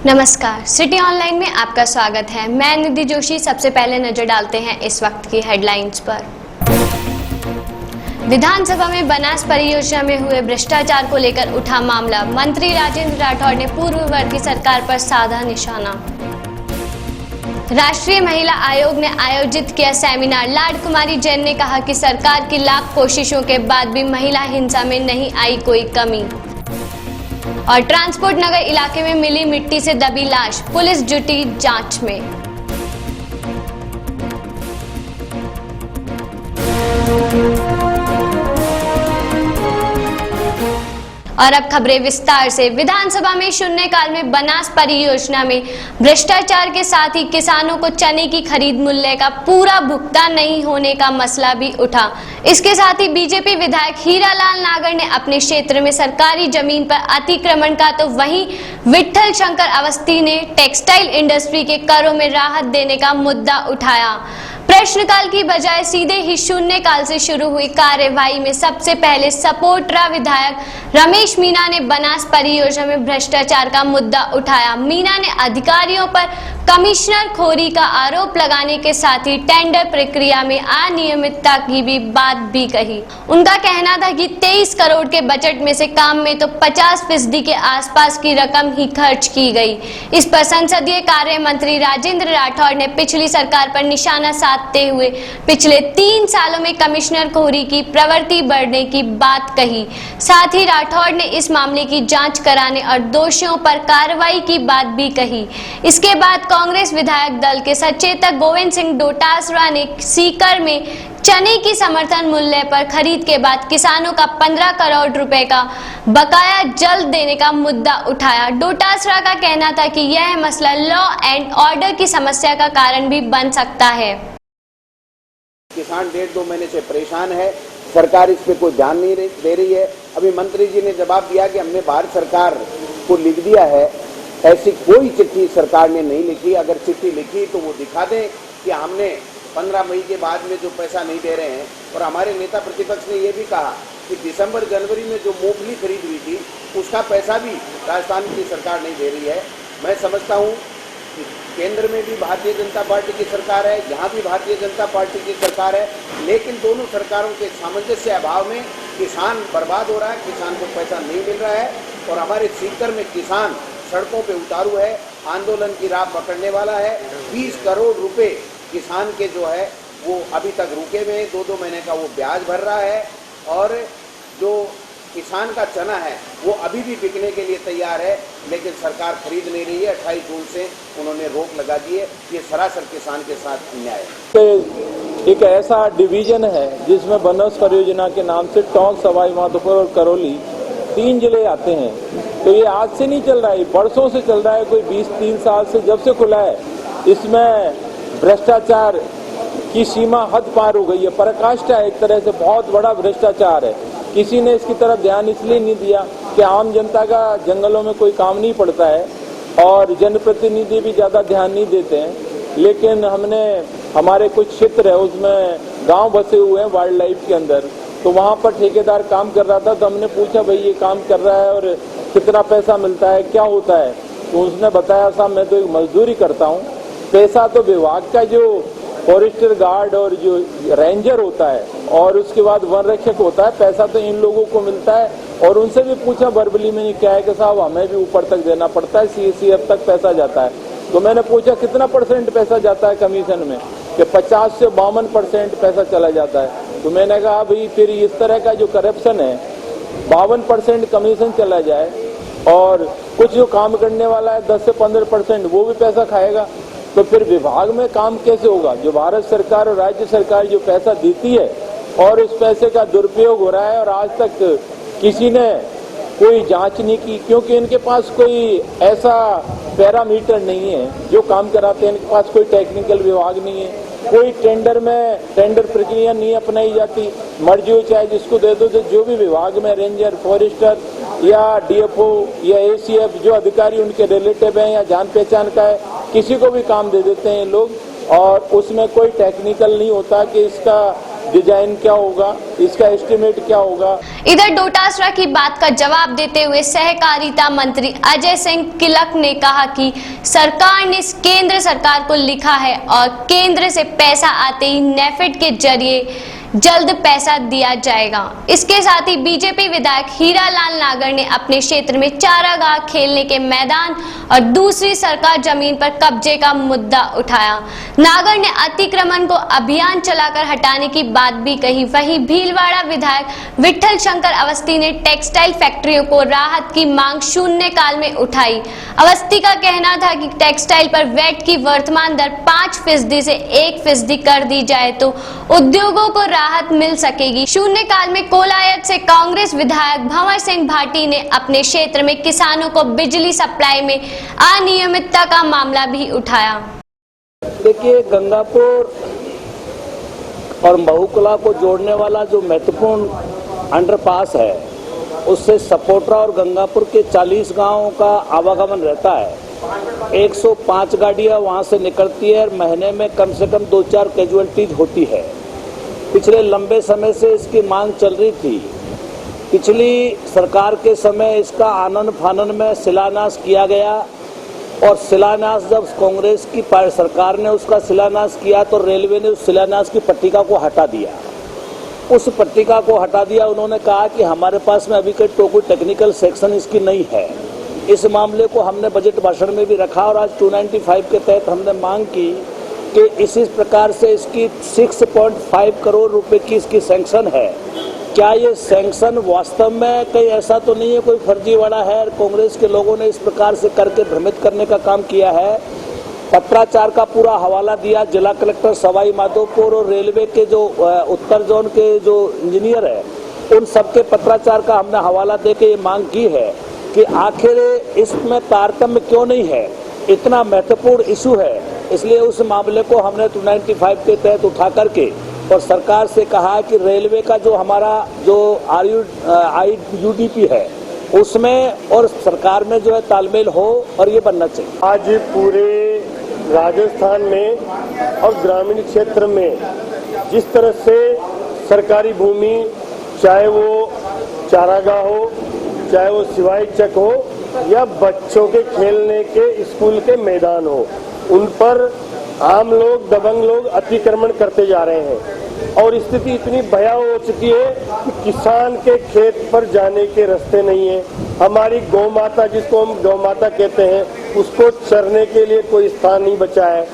नमस्कार, city online में आपका स्वागत है। मैं निधि जोशी। सबसे पहले नजर डालते हैं इस वक्त की हेडलाइंस पर। विधानसभा में बनास परियोजना में हुए भ्रष्टाचार को लेकर उठा मामला। मंत्री राजेंद्र राठौड़ ने पूर्ववर्ती सरकार पर साधा निशाना। राष्ट्रीय महिला आयोग ने आयोजित किया सेमिनार। लाडकुमारी जैन ने कहा कि सरकार की लाख कोशिशों के बाद भी महिला हिंसा में नहीं आई कोई कमी। और ट्रांसपोर्ट नगर इलाके में मिली मिट्टी से दबी लाश, पुलिस जुटी जांच में। और अब खबरें विस्तार से। विधानसभा में शून्यकाल में बनास परियोजना में भ्रष्टाचार के साथ ही किसानों को चने की खरीद मूल्य का पूरा भुगतान नहीं होने का मसला भी उठा। इसके साथ ही बीजेपी विधायक हीरालाल नागर ने अपने क्षेत्र में सरकारी जमीन पर अतिक्रमण का, तो वहीं विठल शंकर अवस्थी ने टेक्सटाइल इंडस्ट्री के करों में राहत देने का मुद्दा उठाया। प्रश्नकाल की बजाय सीधे ही शून्यकाल से शुरू हुई कार्यवाही में सबसे पहले सपोटरा विधायक रमेश मीणा ने बनास परियोजना में भ्रष्टाचार का मुद्दा उठाया। मीणा ने अधिकारियों पर कमिश्नर खोरी का आरोप लगाने के साथ ही टेंडर प्रक्रिया में अनियमितता की भी बात भी कही। उनका कहना था कि 23 करोड़ के बजट में से काम में तो 50% के आसपास की रकम ही खर्च की गई। इस पर संसदीय कार्य मंत्री राजेंद्र राठौड़ ने पिछली सरकार पर निशाना साधते हुए पिछले 3 सालों में कमिश्नर खोरी की प्रवृत्ति बढ़ने की बात कही। साथ ही राठौड़ ने इस मामले की जांच कराने और दोषियों पर कार्रवाई की बात भी कही। इसके बाद कांग्रेस विधायक दल के सचेतक गोविंद सिंह डोटासरा ने सीकर में चने की समर्थन मूल्य पर खरीद के बाद किसानों का 15 करोड़ रुपए का बकाया जल्द देने का मुद्दा उठाया। डोटासरा का कहना था कि यह मसला लॉ एंड ऑर्डर की समस्या का कारण भी बन सकता है। किसान 1.5-2 महीने से परेशान है, सरकार इस पे कोई ध्यान नहीं दे रही है। अभी मंत्री जी ने जवाब दिया कि हमने भारत सरकार को लिख दिया है। ऐसी कोई चिट्ठी सरकार ने नहीं लिखी। अगर चिट्ठी लिखी तो वो दिखा दें कि हमने 15 मई के बाद में जो पैसा नहीं दे रहे हैं। और हमारे नेता प्रतिपक्ष ने ये भी कहा कि दिसंबर जनवरी में जो मूंगफली खरीद हुई थी उसका पैसा भी राजस्थान की सरकार नहीं दे रही है। मैं समझता हूँ कि केंद्र में भी भारतीय जनता पार्टी की सरकार है, यहाँ भी भारतीय जनता पार्टी की सरकार है, लेकिन दोनों सरकारों के सामंजस्य अभाव में किसान बर्बाद हो रहा है, किसान को पैसा नहीं मिल रहा है। और हमारे सीकर में किसान सड़कों पे उतारू है, आंदोलन की राह पकड़ने वाला है। 20 करोड़ रुपए किसान के जो है वो अभी तक रुके हुए हैं, 2-2 महीने का वो ब्याज भर रहा है। और जो किसान का चना है वो अभी भी बिकने के लिए तैयार है, लेकिन सरकार खरीद नहीं रही है। 28 जून से उन्होंने रोक लगा दी है। ये सरासर किसान के साथ अन्याय है। एक ऐसा डिवीजन है जिसमें बनास परियोजना के नाम से टोंक, सवाई माधोपुर और करौली 3 जिले आते हैं। तो ये आज से नहीं चल रहा है, बरसों से चल रहा है। कोई 20-3 साल से जब से खुला है, इसमें भ्रष्टाचार की सीमा हद पार हो गई है। पराकाष्ठा एक तरह से बहुत बड़ा भ्रष्टाचार है। किसी ने इसकी तरफ ध्यान इसलिए नहीं दिया कि आम जनता का जंगलों में कोई काम नहीं पड़ता है और जनप्रतिनिधि भी ज्यादा ध्यान नहीं देते हैं। लेकिन हमने हमारे कुछ क्षेत्र है उसमें गांव बसे हुए हैं वाइल्ड लाइफ के अंदर, तो वहां पर ठेकेदार काम कर रहा था। तो हमने पूछा भाई ये काम कर रहा है और कितना पैसा मिलता है, क्या होता है? तो उसने बताया साहब मैं तो एक मजदूरी करता हूँ, पैसा तो विभाग का जो फॉरेस्टर गार्ड और जो रेंजर होता है और उसके बाद वन रक्षक होता है, पैसा तो इन लोगों को मिलता है। और उनसे भी पूछा वर्बली में क्या है कि साहब हमें भी ऊपर तक देना पड़ता है, CACF तक पैसा जाता है। तो मैंने पूछा कितना % पैसा जाता है कमीशन में, कि 50 से 52% पैसा चला जाता है। तो मैंने कहा भाई फिर इस तरह का जो करप्शन है, 52% कमीशन चला जाए और कुछ जो काम करने वाला है 10 से 15% वो भी पैसा खाएगा, तो फिर विभाग में काम कैसे होगा? जो भारत सरकार और राज्य सरकार जो पैसा देती है और उस पैसे का दुरुपयोग हो रहा है और आज तक किसी ने कोई जांच नहीं की, क्योंकि इनके पास कोई ऐसा पैरामीटर नहीं है जो काम कराते हैं। इनके पास कोई टेक्निकल विभाग नहीं है, कोई टेंडर में टेंडर प्रक्रिया नहीं अपनाई जाती। मर्जी हो चाहे जिसको दे दो, तो जो भी विभाग में रेंजर, फॉरेस्टर या DFO या ACF जो अधिकारी उनके रिलेटिव हैं या जान पहचान का है, किसी को भी काम दे देते हैं लोग। और उसमें कोई टेक्निकल नहीं होता कि इसका डिजाइन क्या होगा, इसका एस्टिमेट क्या होगा। इधर डोटासरा की बात का जवाब देते हुए सहकारिता मंत्री अजय सिंह किलक ने कहा कि सरकार ने केंद्र सरकार को लिखा है और केंद्र से पैसा आते ही नेफेड के जरिए जल्द पैसा दिया जाएगा। इसके साथ ही बीजेपी विधायक हीरालाल नागर ने अपने क्षेत्र में चारागाह, खेलने के मैदान और दूसरी सरकार जमीन पर कब्जे का मुद्दा उठाया। नागर ने अतिक्रमण को अभियान चलाकर हटाने की बात भी कही। वहीं भीलवाड़ा विधायक विठल शंकर अवस्थी ने टेक्सटाइल फैक्ट्रियों को राहत की मांग शून्यकाल में उठाई। अवस्थी का कहना था कि टेक्सटाइल पर वैट की वर्तमान दर 5% से 1% कर दी जाए तो उद्योगों को राहत मिल सकेगी। शून्यकाल में कोलायत से कांग्रेस विधायक भंवर सिंह भाटी ने अपने क्षेत्र में किसानों को बिजली सप्लाई में अनियमितता का मामला भी उठाया। देखिए, गंगापुर और बहुकुला को जोड़ने वाला जो महत्वपूर्ण अंडरपास है, उससे सपोटरा और गंगापुर के 40 गांवों का आवागमन रहता है। 105 गाड़ियां वहां से निकलती है और महीने में कम से कम 2-4 कैजुअलिटीज होती है। पिछले लंबे समय से इसकी मांग चल रही थी। पिछली सरकार के समय इसका आनन फानन में शिलान्यास किया गया और शिलान्यास जब कांग्रेस की सरकार ने उसका शिलान्यास किया तो रेलवे ने उस शिलान्यास की पट्टिका को हटा दिया। उस पट्टिका को हटा दिया। उन्होंने कहा कि हमारे पास में अभी कोई टेक्निकल सेक्शन इसकी नहीं है। इस मामले को हमने बजट भाषण में भी रखा और आज 295 के तहत हमने मांग की कि इसी प्रकार से इसकी 6.5 करोड़ रुपए की इसकी सैंक्शन है। क्या ये सैंक्शन वास्तव में कहीं ऐसा तो नहीं है कोई फर्जीवाड़ा है और कांग्रेस के लोगों ने इस प्रकार से करके भ्रमित करने का काम किया है? पत्राचार का पूरा हवाला दिया जिला कलेक्टर सवाई माधोपुर और रेलवे के जो उत्तर जोन के जो इंजीनियर है, उन सबके पत्राचार का हमने हवाला दे के ये मांग की है कि आखिर इसमें तारतम्य क्यों नहीं है। इतना महत्वपूर्ण इशू है, इसलिए उस मामले को हमने 295 के तहत उठा करके और सरकार से कहा कि रेलवे का जो हमारा जो IUDP है उसमें और सरकार में जो है तालमेल हो और ये बनना चाहिए। आज पूरे राजस्थान में और ग्रामीण क्षेत्र में जिस तरह से सरकारी भूमि, चाहे वो चारागाह हो, चाहे वो सिवाई चक हो या बच्चों के खेलने के स्कूल के मैदान हो, उन पर आम लोग, दबंग लोग अतिक्रमण करते जा रहे हैं और स्थिति इतनी भयावह हो चुकी है कि किसान के खेत पर जाने के रास्ते नहीं है। हमारी गौ माता, जिसको हम गौ माता कहते हैं, उसको चरने के लिए कोई स्थान नहीं बचा है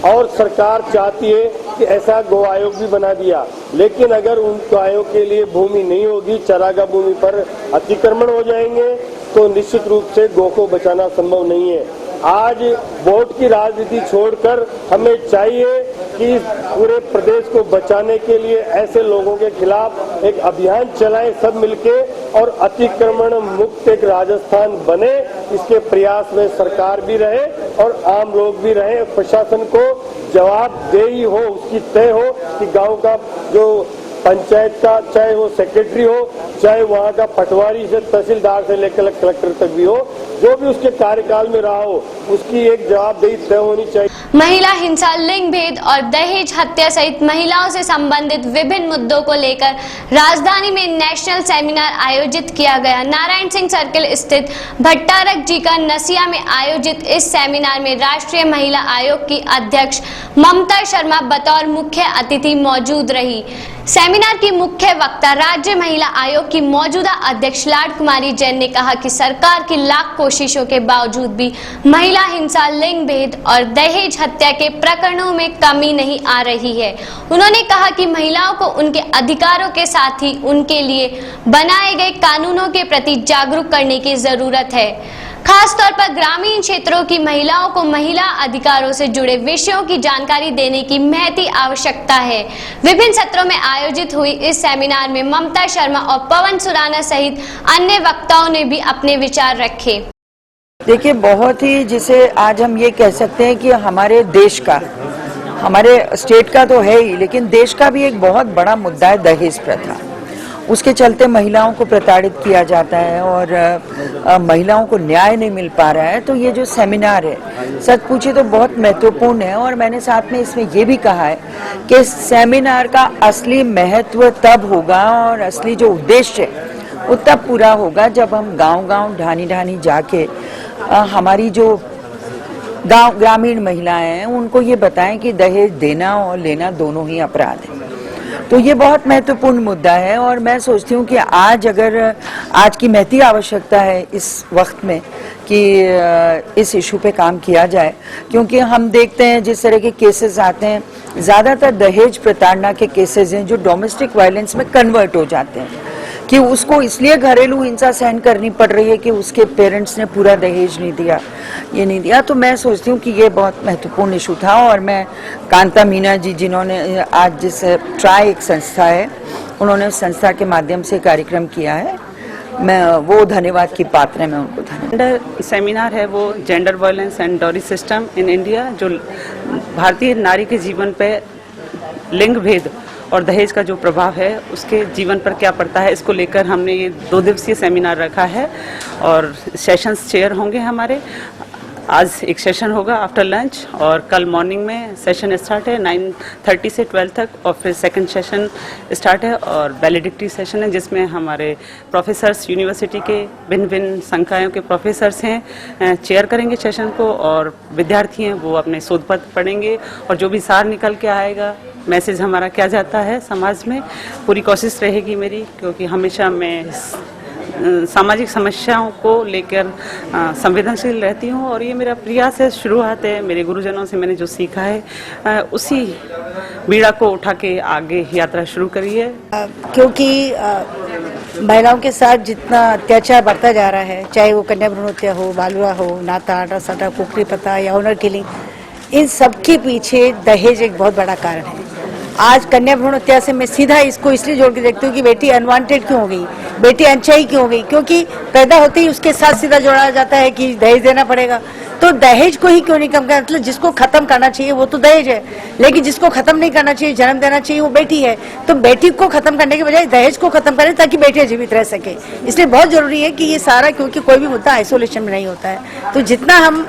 और सरकार चाहती है कि ऐसा गौ आयोग भी बना दिया, लेकिन अगर उन गायों के लिए भूमि नहीं होगी, चरागाह भूमि पर अतिक्रमण हो जाएंगे तो निश्चित रूप से गौ को बचाना संभव नहीं है। आज वोट की राजनीति छोड़कर हमें चाहिए कि पूरे प्रदेश को बचाने के लिए ऐसे लोगों के खिलाफ एक अभियान चलाएं सब मिलके और अतिक्रमण मुक्त एक राजस्थान बने। इसके प्रयास में सरकार भी रहे और आम लोग भी रहे। प्रशासन को जवाबदेही हो, उसकी तय हो कि गांव का जो पंचायत का, चाहे वो सेक्रेटरी हो, चाहे वहाँ का पटवारी से तहसीलदार से लेकर कलेक्टर तक भी हो, जो भी उसके कार्यकाल में रहा हो, उसकी एक जवाबदेही तय होनी चाहिए। महिला हिंसा, लिंग भेद और दहेज हत्या सहित महिलाओं से संबंधित विभिन्न मुद्दों को लेकर राजधानी में नेशनल सेमिनार आयोजित किया गया। नारायण सिंह सर्किल स्थित भट्टारक जी का नसिया में आयोजित इस सेमिनार में राष्ट्रीय महिला आयोग की अध्यक्ष ममता शर्मा बतौर मुख्य अतिथि मौजूद रही। सेमिनार की मुख्य वक्ता राज्य महिला आयोग की मौजूदा अध्यक्ष लाड कुमारी जैन ने कहा कि सरकार की लाख कोशिशों के बावजूद भी महिला हिंसा, लिंग भेद और दहेज हत्या के प्रकरणों में कमी नहीं आ रही है। उन्होंने कहा कि महिलाओं को उनके अधिकारों के साथ ही उनके लिए बनाए गए कानूनों के प्रति जागरूक करने की जरूरत है। खासतौर पर ग्रामीण क्षेत्रों की महिलाओं को महिला अधिकारों से जुड़े विषयों की जानकारी देने की महती आवश्यकता है। विभिन्न सत्रों में आयोजित हुई इस सेमिनार में ममता शर्मा और पवन सुराना सहित अन्य वक्ताओं ने भी अपने विचार रखे। देखिए, बहुत ही जिसे आज हम ये कह सकते हैं कि हमारे देश का, हमारे स्टेट का तो है ही, लेकिन देश का भी एक बहुत बड़ा मुद्दा है दहेज प्रथा। उसके चलते महिलाओं को प्रताड़ित किया जाता है और महिलाओं को न्याय नहीं मिल पा रहा है। तो ये जो सेमिनार है सच पूछे तो बहुत महत्वपूर्ण है और मैंने साथ में इसमें ये भी कहा है कि सेमिनार का असली महत्व तब होगा और असली जो उद्देश्य है वो तब पूरा होगा जब हम गांव-गांव ढानी-ढानी जाके हमारी जो ग्रामीण महिलाएं हैं उनको ये बताएं कि दहेज देना और लेना दोनों ही अपराध है। तो ये बहुत महत्वपूर्ण मुद्दा है और मैं सोचती हूँ कि आज की महती आवश्यकता है इस वक्त में कि इस इशू पे काम किया जाए, क्योंकि हम देखते हैं जिस तरह के केसेस आते हैं ज़्यादातर दहेज प्रताड़ना के केसेस हैं जो डोमेस्टिक वायलेंस में कन्वर्ट हो जाते हैं कि उसको इसलिए घरेलू हिंसा सहन करनी पड़ रही है कि उसके पेरेंट्स ने पूरा दहेज नहीं दिया, ये नहीं दिया। तो मैं सोचती हूँ कि ये बहुत महत्वपूर्ण इशू था और मैं कांता मीना जी जिन्होंने आज जिस ट्राई एक संस्था है उन्होंने उस संस्था के माध्यम से कार्यक्रम किया है, मैं वो धन्यवाद की पात्र है, मैं उनको धन्यवाद। सेमिनार है वो gender violence and dowry system in India, जो भारतीय नारी के जीवन पे लिंग भेद और दहेज का जो प्रभाव है उसके जीवन पर क्या पड़ता है, इसको लेकर हमने ये 2 दिवसीय सेमिनार रखा है और सेशंस चेयर होंगे हमारे। आज एक सेशन होगा आफ्टर लंच और कल मॉर्निंग में सेशन स्टार्ट है 9:30 से 12 तक और फिर सेकंड सेशन स्टार्ट है और वैलिडिटी सेशन है जिसमें हमारे प्रोफेसर्स यूनिवर्सिटी के भिन्न भिन्न संकायों के प्रोफेसर्स हैं चेयर करेंगे सेशन को और विद्यार्थी हैं वो अपने शोध पत्र पढ़ेंगे और जो भी सार निकल के आएगा, मैसेज हमारा क्या जाता है समाज में, पूरी कोशिश रहेगी मेरी, क्योंकि हमेशा मैं सामाजिक समस्याओं को लेकर संवेदनशील रहती हूँ और ये मेरा प्रयास है, शुरुआत है, मेरे गुरुजनों से मैंने जो सीखा है उसी बीड़ा को उठा के आगे यात्रा शुरू करी है। क्योंकि महिलाओं के साथ जितना अत्याचार बढ़ता जा रहा है, चाहे वो कन्या भ्रूण हत्या हो, बाल विवाह हो, नाता आटा साटा, कुकरी पता या ऑनर किलिंग, इन सब के पीछे दहेज एक बहुत बड़ा कारण है। आज कन्या भ्रूण हत्या से मैं सीधा इसको इसलिए जोड़ के देखती हूँ कि बेटी अनवांटेड क्यों हो गई, बेटी अनचाही क्यों हो गई, क्योंकि पैदा होते ही उसके साथ सीधा जोड़ा जाता है कि दहेज देना पड़ेगा। तो दहेज को ही क्यों नहीं कम करना, मतलब जिसको खत्म करना चाहिए वो तो दहेज है, लेकिन जिसको खत्म नहीं करना चाहिए, जन्म देना चाहिए, वो बेटी है। तो बेटी को खत्म करने के बजाय दहेज को खत्म करें ताकि बेटियां जीवित रह सके। इसलिए बहुत जरूरी है कि ये सारा, क्योंकि कोई भी मुद्दा आइसोलेशन में नहीं होता है, तो जितना हम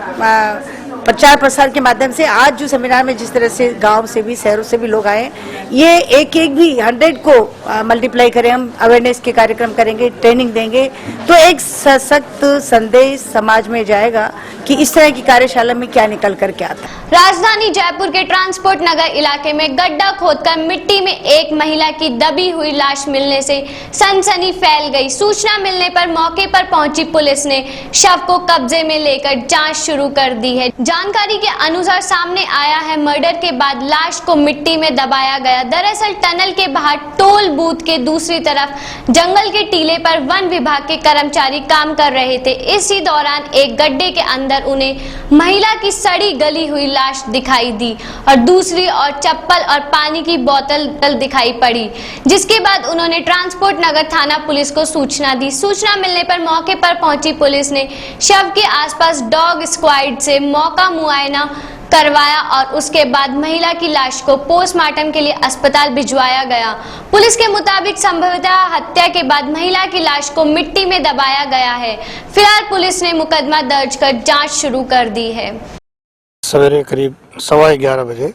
प्रचार प्रसार के माध्यम से आज जो सेमिनार में जिस तरह से गांव से भी शहरों से भी लोग आए, ये एक भी 100 को मल्टीप्लाई करें, हम अवेयरनेस के कार्यक्रम करेंगे, ट्रेनिंग देंगे, तो एक सशक्त संदेश समाज में जाएगा कि इस तरह की कार्यशाला में क्या निकल कर के आता है। राजधानी जयपुर के ट्रांसपोर्ट नगर इलाके में गड्ढा खोदकर मिट्टी में एक महिला की दबी हुई लाश मिलने से सनसनी फैल गई। सूचना मिलने पर मौके पर पहुंची पुलिस ने शव को कब्जे में लेकर जांच शुरू कर दी है। जानकारी के अनुसार सामने आया है मर्डर के बाद लाश को मिट्टी में दबाया गया। दरअसल टनल के बाहर टोल बूथ के दूसरी तरफ जंगल के टीले पर वन विभाग के कर्मचारी काम कर रहे थे। इसी दौरान एक गड्ढे के अंदर उन्हें महिला की सड़ी गली हुई लाश दिखाई दी और दूसरी ओर चप्पल और पानी की बोतल दिखाई पड़ी, जिसके बाद उन्होंने ट्रांसपोर्ट नगर थाना पुलिस को सूचना दी। सूचना मिलने पर मौके पर पहुंची पुलिस ने शव के आसपास डॉग स्क्वाड से मौका मुआयना करवाया और उसके बाद महिला की लाश को पोस्टमार्टम के लिए अस्पताल भिजवाया गया। पुलिस के मुताबिक संभवतः हत्या के बाद महिला की लाश को मिट्टी में दबाया गया है। फिलहाल पुलिस ने मुकदमा दर्ज कर जांच शुरू कर दी है। सवेरे करीब 11:15 बजे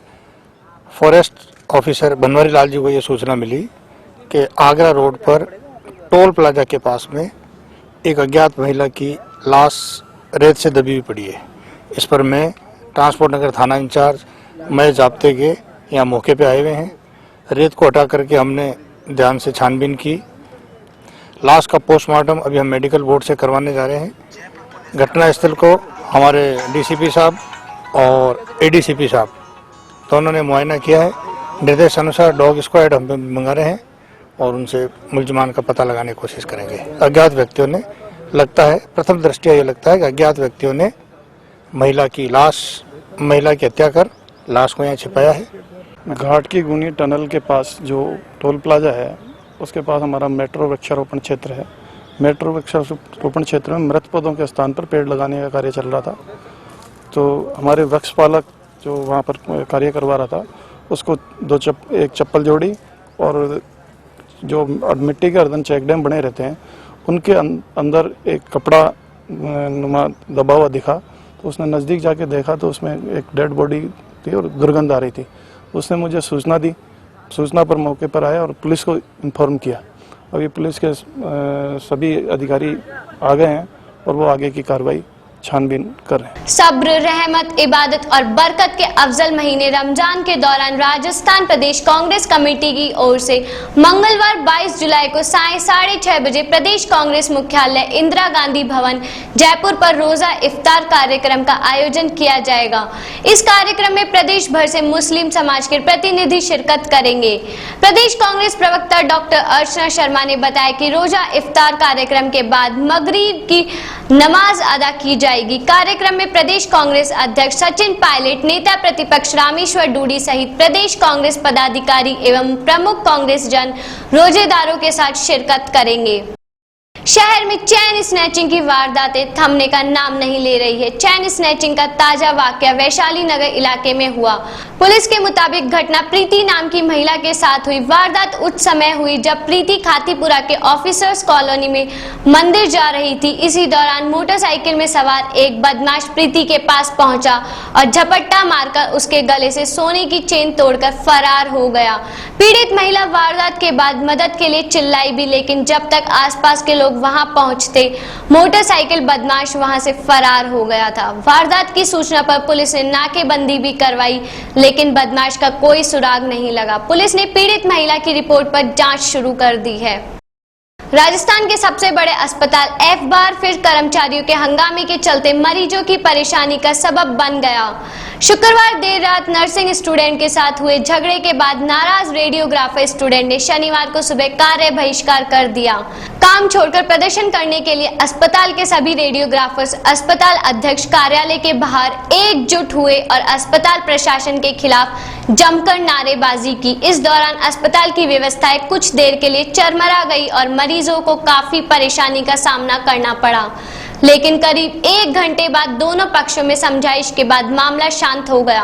फॉरेस्ट ऑफिसर बनवारी लाल जी को ये सूचना मिली कि आगरा रोड पर टोल प्लाजा के पास में एक अज्ञात महिला की लाश रेत से दबी हुई पड़ी है। इस पर मैं ट्रांसपोर्ट नगर थाना इंचार्ज मैं जाब्ते के यहाँ मौके पे आए हुए हैं। रेत को हटा करके हमने ध्यान से छानबीन की। लाश का पोस्टमार्टम अभी हम मेडिकल बोर्ड से करवाने जा रहे हैं। घटनास्थल को हमारे डीसीपी साहब और एडीसीपी साहब दोनों ने मुआयना किया है। निर्देश अनुसार डॉग स्क्वाड हम मंगा रहे हैं और उनसे मुलजमान का पता लगाने की कोशिश करेंगे। अज्ञात व्यक्तियों ने, लगता है प्रथम दृष्टया ये लगता है कि अज्ञात व्यक्तियों ने महिला की हत्या कर लाश को यहाँ छिपाया है। घाट की गुनी टनल के पास जो टोल प्लाजा है उसके पास हमारा मेट्रो वृक्षारोपण क्षेत्र है। मेट्रो वृक्षारोपण क्षेत्र में मृत पौधों के स्थान पर पेड़ लगाने का कार्य चल रहा था। तो हमारे वृक्ष पालक जो वहाँ पर कार्य करवा रहा था उसको एक चप्पल जोड़ी और जो मिट्टी के अर्धन चेक डैम बने रहते हैं उनके अंदर एक कपड़ा नुमा दबा हुआ दिखा। तो उसने नज़दीक जाके देखा तो उसमें एक डेड बॉडी थी और दुर्गंध आ रही थी। उसने मुझे सूचना दी, सूचना पर मौके पर आया और पुलिस को इन्फॉर्म किया। अभी पुलिस के सभी अधिकारी आ गए हैं और वो आगे की कार्रवाई छानबीन कर रहे हैं। सब्र, रहमत, इबादत और बरकत के अफजल महीने रमजान के दौरान राजस्थान प्रदेश कांग्रेस कमेटी की ओर से मंगलवार 22 जुलाई को सायं 6:30 बजे प्रदेश कांग्रेस मुख्यालय इंदिरा गांधी भवन जयपुर पर रोजा इफ्तार कार्यक्रम का आयोजन किया जाएगा। इस कार्यक्रम में प्रदेश भर से मुस्लिम समाज के प्रतिनिधि शिरकत करेंगे। प्रदेश कांग्रेस प्रवक्ता डॉक्टर अर्चना शर्मा ने बताया कि रोजा इफ्तार कार्यक्रम के बाद मगरिब की नमाज अदा की जाएगी। कार्यक्रम में प्रदेश कांग्रेस अध्यक्ष सचिन पायलट, नेता प्रतिपक्ष रामेश्वर डूडी सहित प्रदेश कांग्रेस पदाधिकारी एवं प्रमुख कांग्रेस जन रोजेदारों के साथ शिरकत करेंगे। शहर में चैन स्नैचिंग की वारदातें थमने का नाम नहीं ले रही है। चैन स्नैचिंग का ताजा वाकया वैशाली नगर इलाके में हुआ। पुलिस के मुताबिक घटना प्रीति नाम की महिला के साथ हुई। वारदात उस समय हुई जब प्रीति खातीपुरा के ऑफिसर्स कॉलोनी में मंदिर जा रही थी। इसी दौरान मोटरसाइकिल में सवार एक बदमाश प्रीति के पास पहुंचा और झपट्टा मारकर उसके गले से सोने की चेन तोड़कर फरार हो गया। पीड़ित महिला वारदात के बाद मदद के लिए चिल्लाई भी, लेकिन जब तक आसपास के लोग वहां पहुंचते मोटरसाइकिल बदमाश वहां से फरार हो गया था। वारदात की सूचना पर पुलिस ने नाकेबंदी भी करवाई, लेकिन बदमाश का कोई सुराग नहीं लगा। पुलिस ने पीड़ित महिला की रिपोर्ट पर जांच शुरू कर दी है। राजस्थान के सबसे बड़े अस्पताल एक बार फिर कर्मचारियों के हंगामे के चलते मरीजों की परेशानी का सबब बन गया। शुक्रवार देर रात नर्सिंग स्टूडेंट के साथ हुए झगड़े के बाद नाराज रेडियोग्राफर स्टूडेंट ने शनिवार को सुबह कार्य बहिष्कार कर दिया। काम छोड़कर प्रदर्शन करने के लिए अस्पताल के सभी रेडियोग्राफर्स अस्पताल अध्यक्ष कार्यालय के बाहर एकजुट हुए और अस्पताल प्रशासन के खिलाफ जमकर नारेबाजी की। इस दौरान अस्पताल की व्यवस्थाएं कुछ देर के लिए चरमरा गई और मरीजों को काफी परेशानी का सामना करना पड़ा, लेकिन करीब 1 घंटे बाद दोनों पक्षों में समझाइश के बाद मामला शांत हो गया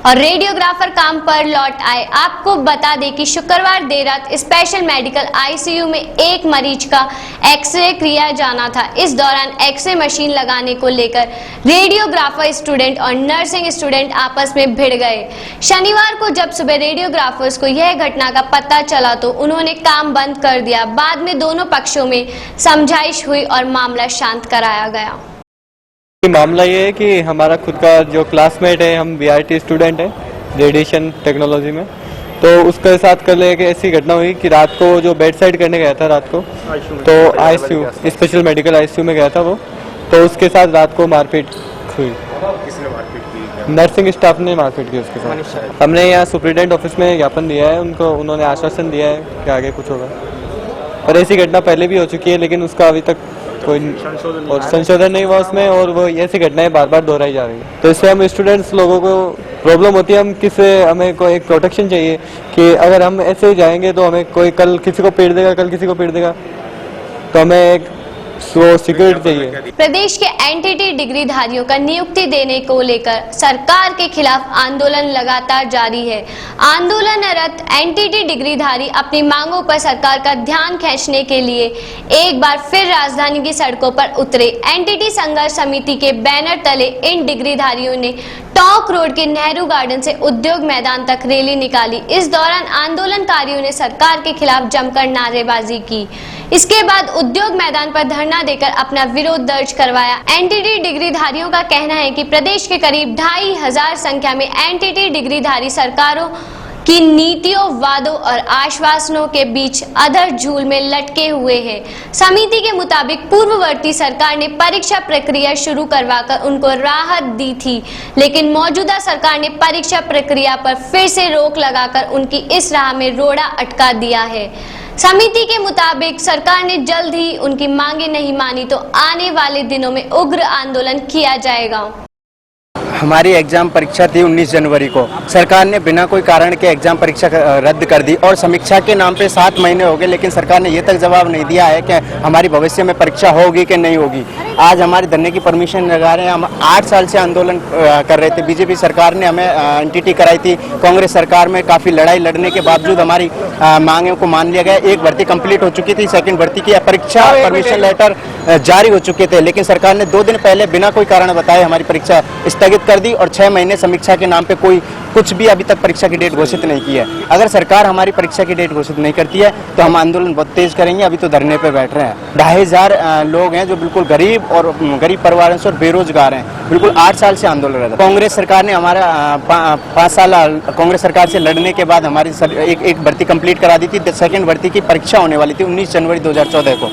और रेडियोग्राफर काम पर लौट आए। आपको बता दें कि शुक्रवार देर रात स्पेशल मेडिकल आईसीयू में एक मरीज का एक्सरे किया जाना था। इस दौरान एक्सरे मशीन लगाने को लेकर रेडियोग्राफर स्टूडेंट और नर्सिंग स्टूडेंट आपस में भिड़ गए। शनिवार को जब सुबह रेडियोग्राफर्स को यह घटना का पता चला तो उन्होंने काम बंद कर दिया। बाद में दोनों पक्षों में समझाइश हुई और मामला शांत कराया गया। मामला ये है कि हमारा खुद का जो क्लासमेट है, हम बीआरटी स्टूडेंट है रेडिएशन टेक्नोलॉजी में, तो उसके साथ कल एक ऐसी घटना हुई कि रात को जो बेड साइड करने गया था रात को, तो आईसीयू स्पेशल मेडिकल आईसीयू में गया था वो, तो उसके साथ रात को मारपीट हुई। किसने मारपीट की? नर्सिंग स्टाफ ने मारपीट की उसके साथ। हमने यहाँ सुप्रिटेंडेंट ऑफिस में ज्ञापन दिया है, उनको उन्होंने आश्वासन दिया है कि आगे कुछ होगा। पर ऐसी घटना पहले भी हो चुकी है, लेकिन उसका अभी तक कोई संशोधन नहीं हुआ उसमें, और वो ऐसी घटनाएं बार बार दोहराई जा रही है। तो इससे हम स्टूडेंट्स लोगों को प्रॉब्लम होती है, हमें कोई एक प्रोटेक्शन चाहिए कि अगर हम ऐसे ही जाएंगे तो हमें कोई कल किसी को पीट देगा, कल किसी को पीट देगा, तो हमें एक सिक्योरिटी चाहिए। प्रदेश के एनटीटी डिग्रीधारियों का नियुक्ति देने को लेकर सरकार के खिलाफ आंदोलन लगातार जारी है। आंदोलनरत एनटीटी डिग्रीधारी अपनी मांगों पर सरकार का ध्यान खींचने के लिए एक बार फिर राजधानी की सड़कों पर उतरे। एनटीटी संघर्ष समिति के बैनर तले इन डिग्रीधारियों ने टोंक रोड के नेहरू गार्डन से उद्योग मैदान तक रैली निकाली। इस दौरान आंदोलनकारियों ने सरकार के खिलाफ जमकर नारेबाजी की। इसके बाद उद्योग मैदान पर धरना देकर अपना विरोध दर्ज करवाया। एनटीटी डिग्रीधारियों का कहना है कि प्रदेश के करीब 2500 संख्या में एनटीटी डिग्रीधारी सरकारों की नीतियों, वादों और आश्वासनों के बीच अधर झूल में लटके हुए हैं। समिति के मुताबिक पूर्ववर्ती सरकार ने परीक्षा प्रक्रिया शुरू करवाकर उनको राहत दी थी, लेकिन मौजूदा सरकार ने परीक्षा प्रक्रिया पर फिर से रोक लगाकर उनकी इस राह में रोड़ा अटका दिया है। समिति के मुताबिक सरकार ने जल्द ही उनकी मांगे नहीं मानी तो आने वाले दिनों में उग्र आंदोलन किया जाएगा। हमारी एग्जाम परीक्षा थी 19 जनवरी को। सरकार ने बिना कोई कारण के एग्जाम परीक्षा रद्द कर दी और समीक्षा के नाम पे 7 महीने हो गए, लेकिन सरकार ने ये तक जवाब नहीं दिया है कि हमारी भविष्य में परीक्षा होगी कि नहीं होगी। आज हमारे धरने की परमिशन लगा रहे हैं। हम 8 साल से आंदोलन कर रहे थे। बीजेपी सरकार ने हमें एनटीटी कराई थी। कांग्रेस सरकार में काफ़ी लड़ाई लड़ने के बावजूद हमारी मांगों को मान लिया गया। एक भर्ती कंप्लीट हो चुकी थी, सेकंड भर्ती की परीक्षा परमिशन लेटर जारी हो चुके थे, लेकिन सरकार ने 2 दिन पहले बिना कोई कारण बताए हमारी परीक्षा स्थगित कर दी और 6 महीने समीक्षा के नाम पे कोई कुछ भी अभी तक परीक्षा की डेट घोषित नहीं की है। अगर सरकार हमारी परीक्षा की डेट घोषित नहीं करती है तो हम आंदोलन बहुत तेज करेंगे। अभी तो धरने पे बैठ रहे हैं। 2500 लोग हैं जो बिल्कुल गरीब परिवारों से और बेरोजगार हैं। बिल्कुल 8 साल से आंदोलन रहा। कांग्रेस सरकार ने हमारा 5 साल कांग्रेस सरकार से लड़ने के बाद हमारी एक भर्ती कंप्लीट करा दी थी। सेकंड भर्ती की परीक्षा होने वाली थी 19 जनवरी 2014 को।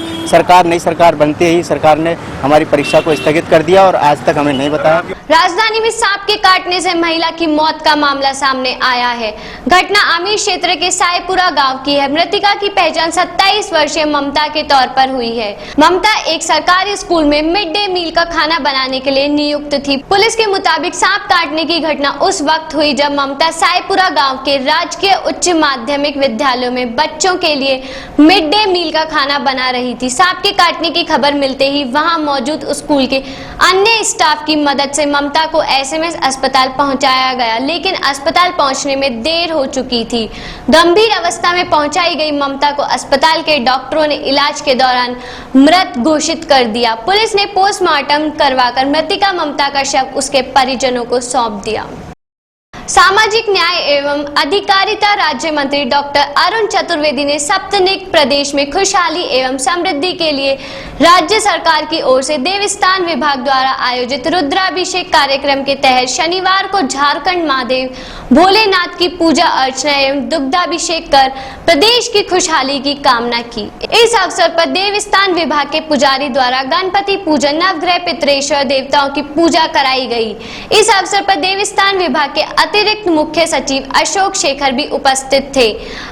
नई सरकार बनते ही सरकार ने हमारी परीक्षा को स्थगित कर दिया और आज तक हमें नहीं बताया। राजधानी में सांप के काटने से महिला की मौत का मामला सामने आया है। घटना आमिर क्षेत्र के साईपुरा गांव की है। मृतका की पहचान 27 वर्षीय ममता के तौर पर हुई है। ममता एक सरकारी स्कूल में मिड डे मील का खाना बनाने के लिए नियुक्त थी। पुलिस के मुताबिक सांप काटने की घटना उस वक्त हुई जब ममता साईपुरा गांव के राजकीय उच्च माध्यमिक विद्यालयों में बच्चों के लिए मिड डे मील का खाना बना रही थी। सांप के काटने की खबर मिलते ही वहां मौजूद स्कूल के अन्य स्टाफ की मदद से ममता को एसएमएस अस्पताल पहुंचाया गया, लेकिन अस्पताल पहुंचने में देर हो चुकी थी। गंभीर अवस्था में पहुंचाई गई ममता को अस्पताल के डॉक्टरों ने इलाज के दौरान मृत घोषित कर दिया। पुलिस ने पोस्टमार्टम करवाकर मृतका ममता का शव उसके परिजनों को सौंप दिया। सामाजिक न्याय एवं अधिकारिता राज्य मंत्री डॉक्टर अरुण चतुर्वेदी ने सप्तनिक प्रदेश में खुशहाली एवं समृद्धि के लिए राज्य सरकार की ओर से देवस्थान विभाग द्वारा आयोजित रुद्राभिषेक कार्यक्रम के तहत शनिवार को झारखंड महादेव भोलेनाथ की पूजा अर्चना एवं दुग्धाभिषेक कर प्रदेश की खुशहाली की कामना की। इस अवसर पर देवस्थान विभाग के पुजारी द्वारा गणपति पूजन, नवग्रह, पितरेश्वर देवताओं की पूजा कराई गई। इस अवसर पर देवस्थान विभाग के अतिरिक्त मुख्य सचिव अशोक शेखर भी उपस्थित थे।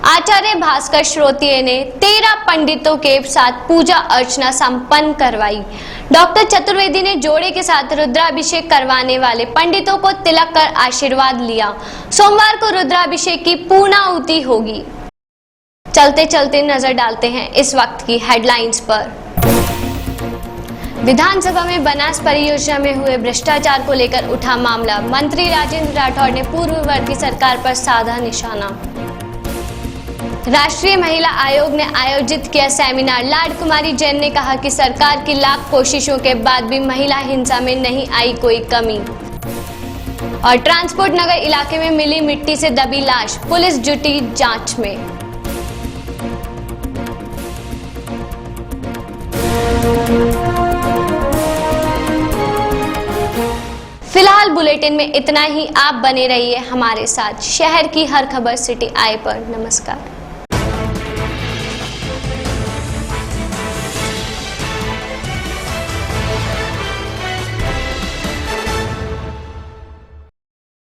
आचार्य भास्कर श्रोत्रिय ने 13 पंडितों के साथ पूजा अर्चना संपन्न करवाई। डॉक्टर चतुर्वेदी ने जोड़े के साथ रुद्राभिषेक करवाने वाले पंडितों को तिलक कर आशीर्वाद लिया। सोमवार को रुद्राभिषेक की पूर्णाहुति होगी। चलते चलते नजर डालते हैं इस वक्त की हेडलाइंस पर। विधानसभा में बनास परियोजना में हुए भ्रष्टाचार को लेकर उठा मामला। मंत्री राजेंद्र राठौड़ ने पूर्ववर्ती सरकार पर साधा निशाना। राष्ट्रीय महिला आयोग ने आयोजित किया सेमिनार। लाडकुमारी जैन ने कहा कि सरकार की लाख कोशिशों के बाद भी महिला हिंसा में नहीं आई कोई कमी। और ट्रांसपोर्ट नगर इलाके में मिली मिट्टी से दबी लाश, पुलिस जुटी जांच में। फिलहाल बुलेटिन में इतना ही। आप बने रहिए हमारे साथ। शहर की हर खबर सिटी आई पर। नमस्कार।